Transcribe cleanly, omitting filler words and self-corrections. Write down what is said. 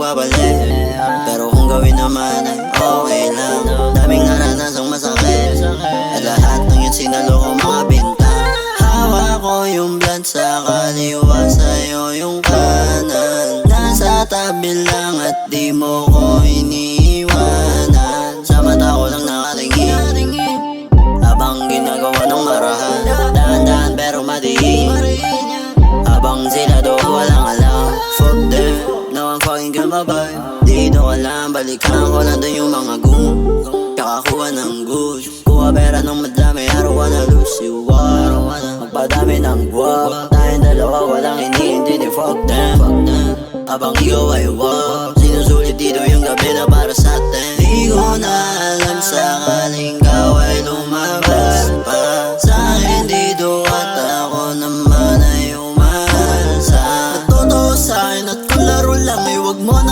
magbabalik. Pero kung gawin naman ay okay lang. Daming naranasang masakit, at lahat ng yun sinalo ko mga bintang. Hawak ko yung blunt sa kaliwa, sa'yo yung kanan. Nasa tabi lang at di mo ko iniiwanan. Sa mata ko lang nakatingin, habang ginagawa ng marahan. Dahan-dahan pero madiin, habang sila doon walang alam. Fuck them, no I'm fucking gumabay. Dito ka lang, balikan ko lang doon yung mga goon. Kakakuha ng gush, kuha pera ng madami, araw ka na lose you are. Magpadami ng guwap, tayong dalawa walang iniintindi. Fuck them, habang ikaw ay wag. Sinusulit dito yung gabi na para sa atin. Di ko na alam sakaling ikaw ay lumabas pa sa akin dito, at ako naman ay umaasa. Totoo sa'kin at kung laro lang ay wag mo na